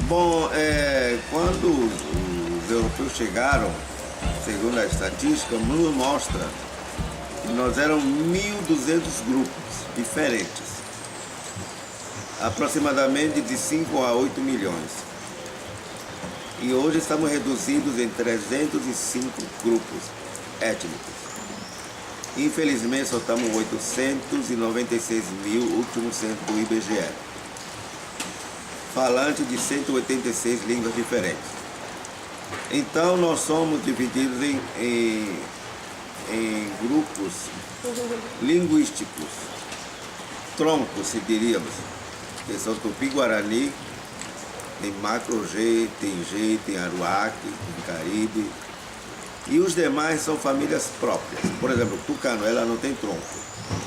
Bom, quando os europeus chegaram, segundo a estatística, nos mostra que nós éramos 1.200 grupos diferentes, aproximadamente de 5 a 8 milhões. E hoje estamos reduzidos em 305 grupos étnicos. Infelizmente, só estamos 896 mil, último censo do IBGE. Falantes de 186 línguas diferentes. Então, nós somos divididos em grupos linguísticos, troncos, se diríamos, que são Tupi-Guarani, tem Macro-G, tem G, tem Aruac, tem Caribe. E os demais são famílias próprias. Por exemplo, Tucano, ela não tem tronco,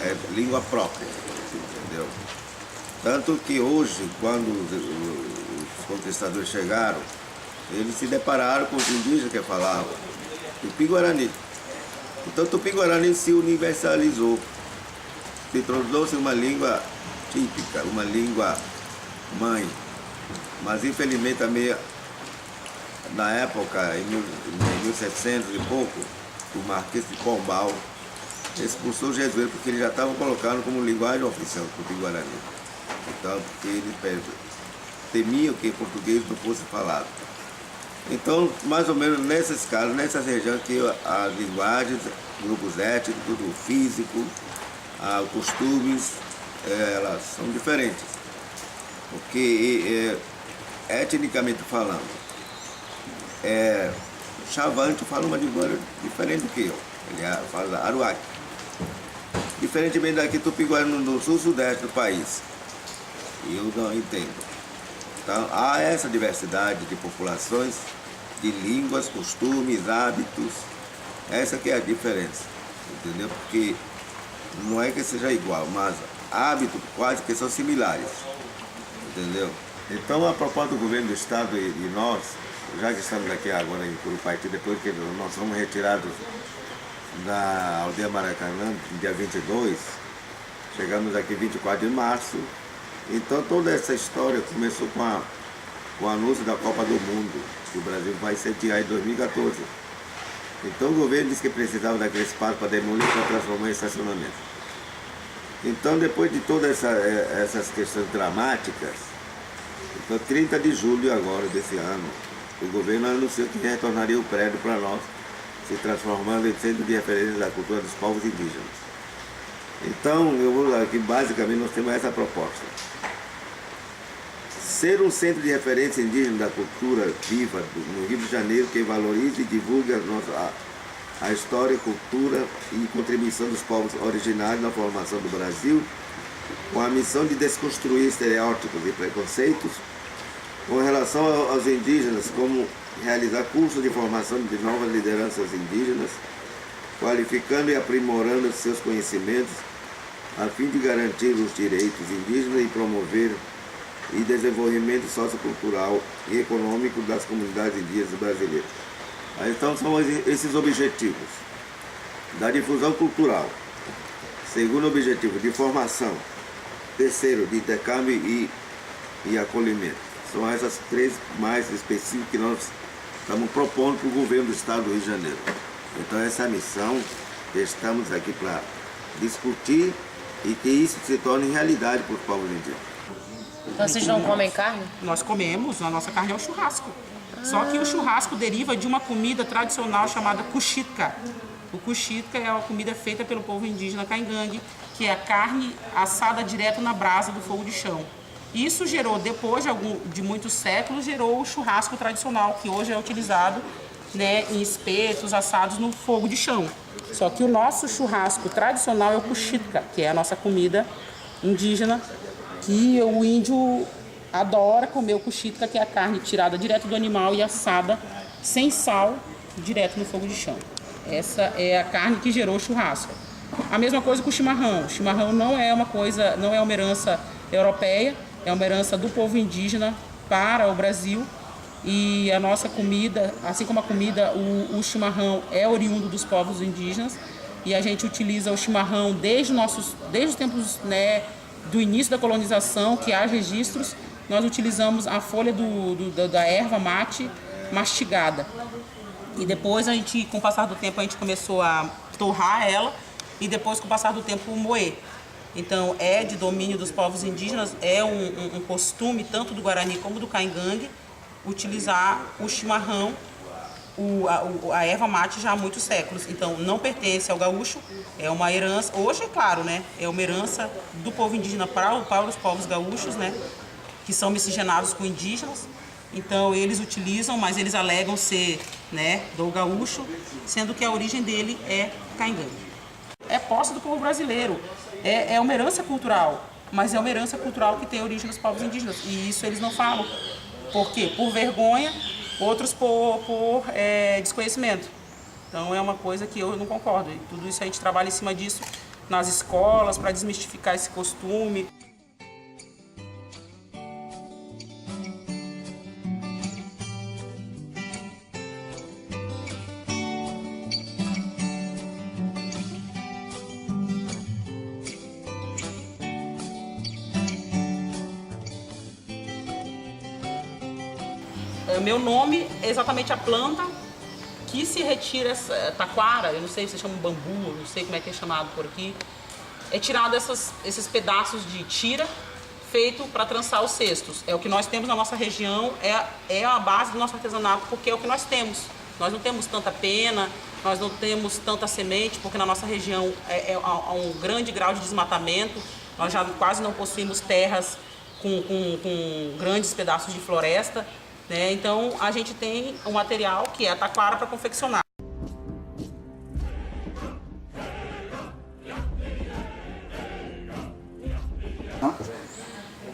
é língua própria, entendeu? Tanto que hoje, quando os conquistadores chegaram, eles se depararam com os indígenas que falavam Tupi-Guarani. Então, Tupi-Guarani se universalizou, se tornou-se uma língua típica, uma língua mãe. Mas, infelizmente, também, na época, em 1700 e pouco, o Marquês de Pombal expulsou os jesuítas porque eles já estavam colocando como linguagem oficial o Tupi-Guarani. Então, porque eles temiam que português não fosse falado. Então, mais ou menos nessa escala, nessa região que as linguagens, grupos étnicos, tudo físico, costumes, elas são diferentes. Porque, etnicamente falando, Chavante fala uma linguagem diferente do que eu. Ele fala Aruac. Diferentemente daqui, Tupi-Guarani no sul-sudeste do país. E eu não entendo. Então, há essa diversidade de populações, de línguas, costumes, hábitos. Essa que é a diferença, entendeu? Porque não é que seja igual, mas hábitos quase que são similares, entendeu? Então, a proposta do governo do estado e nós, já que estamos aqui agora em Curupaiti, depois que nós fomos retirados da aldeia Maracanã, no dia 22, chegamos aqui 24 de março. Então, toda essa história começou com o anúncio da Copa do Mundo, que o Brasil vai sediar em 2014. Então, o governo disse que precisava daquele espaço para demolir para transformar em estacionamento. Então, depois de todas essas questões dramáticas, então, 30 de julho agora desse ano, o governo anunciou que retornaria o prédio para nós, se transformando em centro de referência da cultura dos povos indígenas. Então, eu vou aqui, basicamente, nós temos essa proposta. Ser um centro de referência indígena da cultura viva no Rio de Janeiro, que valorize e divulgue a história, cultura e contribuição dos povos originários na formação do Brasil, com a missão de desconstruir estereótipos e preconceitos, com relação aos indígenas, como realizar cursos de formação de novas lideranças indígenas, qualificando e aprimorando seus conhecimentos, a fim de garantir os direitos indígenas e promover o desenvolvimento sociocultural e econômico das comunidades indígenas brasileiras. Então, são esses objetivos da difusão cultural. Segundo objetivo, de formação. Terceiro, de intercâmbio e acolhimento. São essas três mais específicas que nós estamos propondo para o governo do estado do Rio de Janeiro. Então, essa é a missão que estamos aqui para discutir e que isso se torne realidade para os povos indígenas. Então, vocês não comem carne? Nós comemos, a nossa carne é o churrasco. Só que o churrasco deriva de uma comida tradicional chamada cuxitka. O cuxitka é uma comida feita pelo povo indígena Caingangue, que é a carne assada direto na brasa do fogo de chão. Isso gerou, depois de muitos séculos, gerou o churrasco tradicional, que hoje é utilizado, né, em espetos assados no fogo de chão. Só que o nosso churrasco tradicional é o cuxitka, que é a nossa comida indígena, que o índio adora comer o cuxitka, que é a carne tirada direto do animal e assada sem sal, direto no fogo de chão. Essa é a carne que gerou o churrasco. A mesma coisa com o chimarrão. O chimarrão não é uma herança europeia, é uma herança do povo indígena para o Brasil. E a nossa comida, assim como a comida, o chimarrão é oriundo dos povos indígenas. E a gente utiliza o chimarrão desde os tempos, né, do início da colonização, que há registros. nós utilizamos a folha da erva mate mastigada. E depois a gente, com o passar do tempo, a gente começou a torrar ela e depois, com o passar do tempo, moer. Então, é de domínio dos povos indígenas, é um costume, tanto do Guarani como do Caingangue, utilizar o chimarrão, a erva mate já há muitos séculos. Então, não pertence ao gaúcho, é uma herança, hoje é claro, né? É uma herança do povo indígena para os povos gaúchos, né? Que são miscigenados com indígenas. Então, eles utilizam, mas eles alegam ser, né, do gaúcho, sendo que a origem dele é Caingangue. É posse do povo brasileiro, é uma herança cultural, mas é uma herança cultural que tem origem dos povos indígenas. E isso eles não falam. Por quê? Por vergonha, outros por desconhecimento. Então, é uma coisa que eu não concordo. E tudo isso a gente trabalha em cima disso nas escolas, para desmistificar esse costume. Meu nome é exatamente a planta que se retira essa taquara, eu não sei se chama bambu, não sei como é que é chamado por aqui. É tirado esses pedaços de tira feito para trançar os cestos. É o que nós temos na nossa região, é a base do nosso artesanato, porque é o que nós temos. Nós não temos tanta pena, nós não temos tanta semente, porque na nossa região há um grande grau de desmatamento. Nós já quase não possuímos terras com grandes pedaços de floresta. Então, a gente tem um material que é a taquara para confeccionar.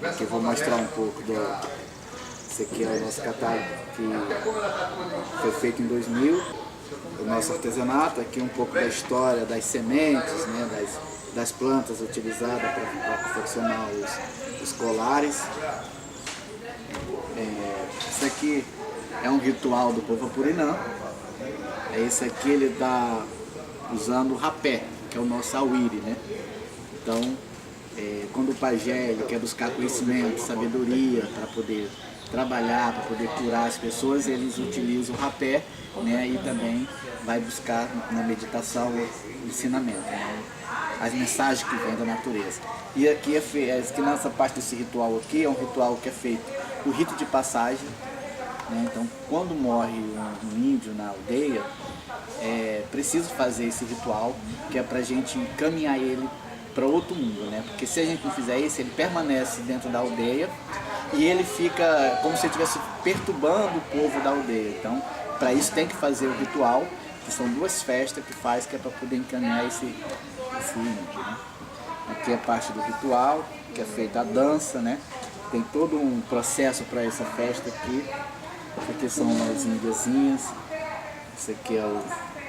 Aqui eu vou mostrar um pouco esse aqui é o nosso catálogo que foi feito em 2000, o nosso artesanato. Aqui um pouco da história das sementes, né, das plantas utilizadas para confeccionar os colares. Esse aqui é um ritual do povo Apurinã. Esse aqui ele está usando o rapé, que é o nosso auiri, né? Então, quando o pajé ele quer buscar conhecimento, sabedoria para poder trabalhar, para poder curar as pessoas, eles utilizam o rapé, né? E também vai buscar na meditação o ensinamento, né? As mensagens que vêm da natureza. E aqui aqui nessa parte desse ritual aqui é um ritual que é feito o rito de passagem, né? Então, quando morre um índio na aldeia, é preciso fazer esse ritual, que é para a gente encaminhar ele para outro mundo, né? Porque se a gente não fizer isso, ele permanece dentro da aldeia e ele fica como se ele estivesse perturbando o povo da aldeia. Então, para isso tem que fazer o ritual, que são 2 festas que faz, que é para poder encaminhar esse índio, né? Aqui é parte do ritual, que é feita a dança, né? Tem todo um processo para essa festa aqui. Aqui são as índiazinhas. Esse aqui é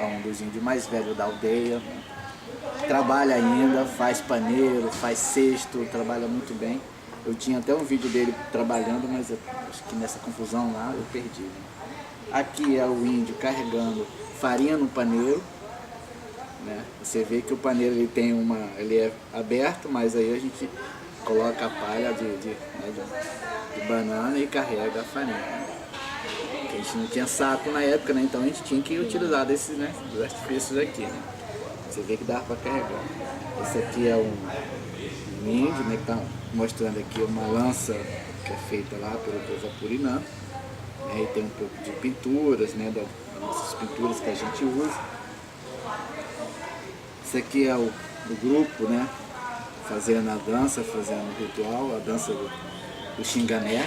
um dos índios mais velhos da aldeia. Trabalha ainda, faz paneiro, faz cesto, trabalha muito bem. Eu tinha até um vídeo dele trabalhando, mas acho que nessa confusão lá eu perdi, né? Aqui é o índio carregando farinha no paneiro, né? Você vê que o paneiro ele é aberto, mas aí a gente coloca a palha de banana e carrega a farinha. A gente não tinha saco na época, né? Então a gente tinha que utilizar desses, né, dos artifícios aqui, né? Você vê que dá para carregar. Esse aqui é um índio, né, que está mostrando aqui uma lança que é feita lá pelo povo Apurinã. E tem um pouco de pinturas, né, das nossas pinturas que a gente usa. Esse aqui é o grupo, né, fazendo a dança, fazendo o ritual, a dança do xingané.